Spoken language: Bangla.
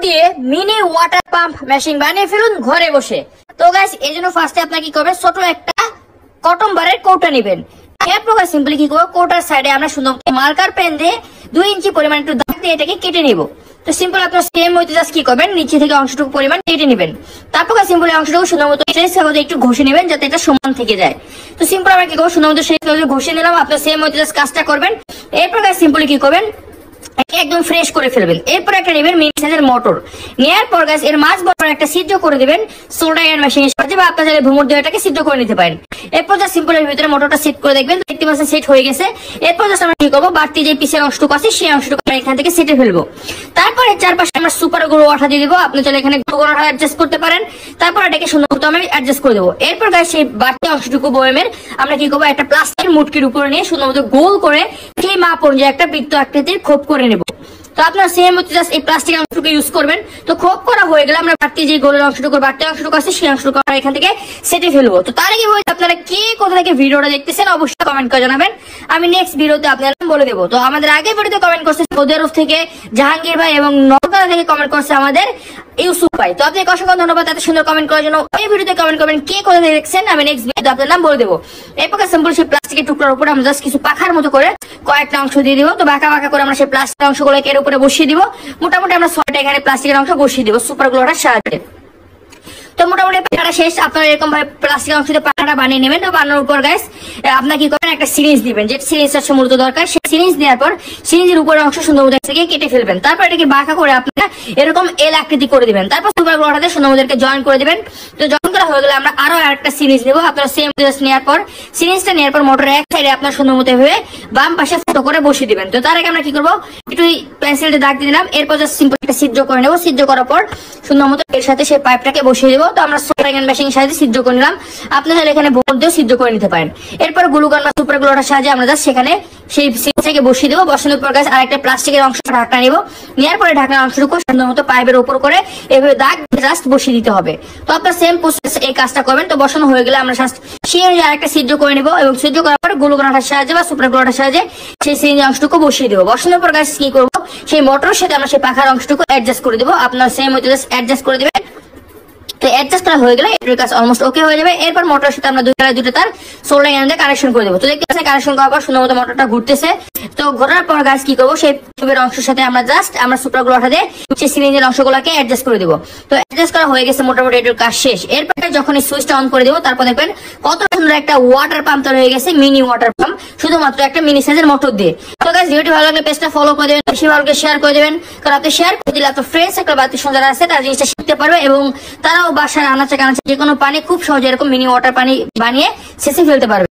দিয়ে মিনি ওয়াটার পাম্প মেশিন বানিয়ে ফেলুন ঘরে বসে। তো গাইস এই জন্য ফার্স্টে আপনার কি করবেন, ছোট একটা কটন বারের কৌটা নেবেন। এরপর সিম্পলি কি করবো, কৌটার সাইডে আমরা সুন্দর মার্কার পেন দিয়ে 2 ইঞ্চি পরিমাণ একটু দাগ দিয়ে এটাকে কেটে নিব। তো সিম্পল আপনার সেম হইতে জাস্ট কি করবেন, নিচে থেকে অংশটুকু পরিমাণ কেটে নেবেন। তারপর সিম্পল অংশটুকু সুন্দর মতো একটু ঘষে নেবেন যাতে এটা সমান থেকে যায়। তো সিম্পল আমরা কি করবো, সুন্দর মতো সেই ঘষে নিলাম। আপনার সেম হইতে জাস্ট কাজটা করবেন। এরপর সিম্পলি কি করবেন, একদম ফ্রেশ করে ফেলবেন। এরপর একটা নেবেন মিনি সাইজের মোটর। নেওয়ার পর গাছ এর মাঝ বরাবর একটা সিদ্ধ করে দিবেন সোডা এন্ড মেশিনের সাহায্যে, বা আপনার চাইলে ভুমুর দিয়ে এটাকে সিদ্ধ করে নিতে পারেন। এরপর জাস্ট সিম্পল এর ভিতরে মোটরটা সেট করে দেখবেন, দেখতে পাচ্ছেন সেট হয়ে গেছে। এরপর জাস্ট আমরা কি করবো, বাড়তি যে পিসের অংশটুকু আছে সেই অংশটুকু আমরা এখান থেকে সেটে ফেলবো। তারপরে চারপাশে আমরা সুপার গ্লু আঠা দিয়ে দিব। আপনি চাইলে এখানে গ্লু আঠা অ্যাডজাস্ট করতে পারেন। তারপর এটাকে সুন্দর মতো আমি অ্যাডজাস্ট করে দেবো। এরপর গাছ সেই বাড়তি অংশটুকু বয়মের আমরা কি করবো, একটা প্লাস্টিকের মুটকির উপরে নিয়ে সুন্দর মতো গোল করে সেই মাপ অনুযায়ী একটা বৃত্ত আকৃতির খোপ করে নেব। তো আপনার সেম হচ্ছে জাস্ট এই প্লাস্টিক অংশটুকু ইউজ করবেন। তো খোপ করা হয়ে গেলে আমরা বাড়তি যে গোলের অংশটুকু বাড়তি অংশটুকু আছে সেই অংশটুকু আমরা এখান থেকে সেটে ফেলবো। তো তার আগে আপনারা কে কোথা থেকে ভিডিওটা দেখতেছেন অবশ্যই কমেন্ট করে জানাবেন, আমি নেক্সট ভিডিওতে আপনারা বলে দেবো। তো আমাদের আগে ভিডিওতে কমেন্ট করছে সৌদি আরব থেকে জাহাঙ্গীর ভাই এবং নওগাঁ থেকে কমেন্ট করছে আমাদের ইউসুফ ভাই। তো আপনাকে অসংখ্য ধন্যবাদ এত সুন্দর কমেন্ট করার জন্য। এই ভিডিওতে কমেন্ট করবেন কে কোথা থেকে দেখছেন, আমি নেক্সট ভিডিওতে আপনার নাম বলে দেবো। এরপর সিম্পল সেই প্লাস্টিকের টুকরার উপরে আমরা জাস্ট কিছু পাখার মতো করে কয়েকটা অংশ দিয়ে দিব। তো বাঁকা বাঁকা করে আমরা সেই প্লাস্টিক অংশগুলোকে এর উপরে বসিয়ে দিব। মোটামুটি আমরা 6টা এখানে প্লাস্টিকের অংশ বসিয়ে দিব সুপার গ্লুটার সাহায্যে। তো মোটামুটি পাখাটা শেষ। আপনারা এরকম ভাবে প্লাস্টিক অংশ দিয়ে পাখাটা বানিয়ে নেবেন। তো বানানোর উপর গাইস আপনার কি করবেন, একটা সিরিঞ্জ দিবেন, যে সিরিঞ্জটা মূলত দরকার। সেই সিরিঞ্জ দেওয়ার পর সিরিঞ্জের উপরের অংশ সুন্দর মতো থেকে কেটে ফেলবেন। তারপর এটাকে বাঁকা করে আপনারা এরকম এল আকৃতি করে দিবেন। তারপর সুপার গ্লুটাতে সুন্দর মতো জয়েন করে দিবেন। তো জয়েন করা হয়ে গেলে আমরা আরো একটা সিরিঞ্জ নেবো। আপনারা সেম নেওয়ার পর সিরিঞ্জটা নেওয়ার পর মোটরের এক সাইডে আপনার সুন্দর মতো হয়ে বাম পাশে ফুটো করে বসিয়ে দিবেন। তো তার আগে আমরা কি করবো, একটু পেন্সিলটা দাগ দিয়ে দিলাম। এরপর জাস্ট সিম্পল একটা সিদ্ধ করে নেবো। সিদ্ধ করার পর সুন্দর মতো এর সাথে সেই পাইপটাকে বসিয়ে দেবো। তো আমরা মেশিনের সাহায্যে সিদ্ধ করে নিলাম। আপনারা এখানে বোর্ড দিয়ে সিদ্ধ করে নিতে পারেন। এরপর গ্লুগান বা সুপার গ্লুটার সাহায্যে আমরা জাস্ট সেখানে সেই সিরিঞ্জটাকে বসিয়ে দেবো। বসানোর পর গাছ আরেকটা প্লাস্টিকের অংশ ঢাকনা নিব। নেওয়ার পরে ঢাকনার অংশটুকু সুন্দর মতো পাইপের উপর করে এভাবে দাগ জাস্ট বসিয়ে দিতে হবে। তো আপনার সেম প্রসেস এই কাজটা করবেন। তো বসানো হয়ে গেলে আমরা জাস্ট সেই আরেকটা সিদ্ধ করে নেবো এবং সিদ্ধ করার পর গ্লুগানের সাহায্যে বা সুপার গ্লুটার সাহায্যে সেই সিরিঞ্জের অংশটুকু বসিয়ে দেবো। বসানোর পর গাছ কি করবো, সেই মোটরের সাথে আমরা সেই পাখার অংশটুকু অ্যাডজাস্ট করে দেবো। আপনার সেম হচ্ছে জাস্ট অ্যাডজাস্ট করে দেবেন। তো অ্যাডজাস্ট করা হয়ে গেলে এটার কাজ অলমোস্ট ওকে হয়ে যাবে। এরপর মোটরের সাথে আমরা দুটো তার সোল্ডারিং আইরন দিয়ে কানেকশন করে দেবো। তো দেখতে পাচ্ছেন কানেকশন করার পর সুন্দর মতো মোটরটা ঘুরতেছে। তো ঘোরার পর গাছ কি করবো, সেই টিউবের অংশের সাথে আমরা সুপার গ্লুটা দিয়ে সেই সিরিঞ্জের অংশগুলোকে অ্যাডজাস্ট করে দেবো। তো অ্যাডজাস্ট করা হয়ে গেছে, মোটামুটি এটার কাজ শেষ। এরপর যখন এই সুইচটা অন করে দেবো তারপর দেখবেন কত সুন্দর একটা ওয়াটার পাম্প তৈরি হয়ে গেছে, মিনি ওয়াটার পাম্প, শুধুমাত্র একটা মিনি সাইজের মোটর দিয়ে। তো গাছ ভিডিওটি ভালো লাগলে পেজটা ফলো করে দেবেন, বেশি ভালো শেয়ার করে দেবেন। কারণ আপনি শেয়ার করে দিলে আপনার ফ্রেন্ডস একটা বাতি যারা আছে তারা জিনিসটা শিখতে পারবে এবং তারাও বাসার আনাচে কানাচে যে কোনো পানি খুব সহজে এরকম মিনি ওয়াটার পানি বানিয়ে শেষে ফেলতে পারবে।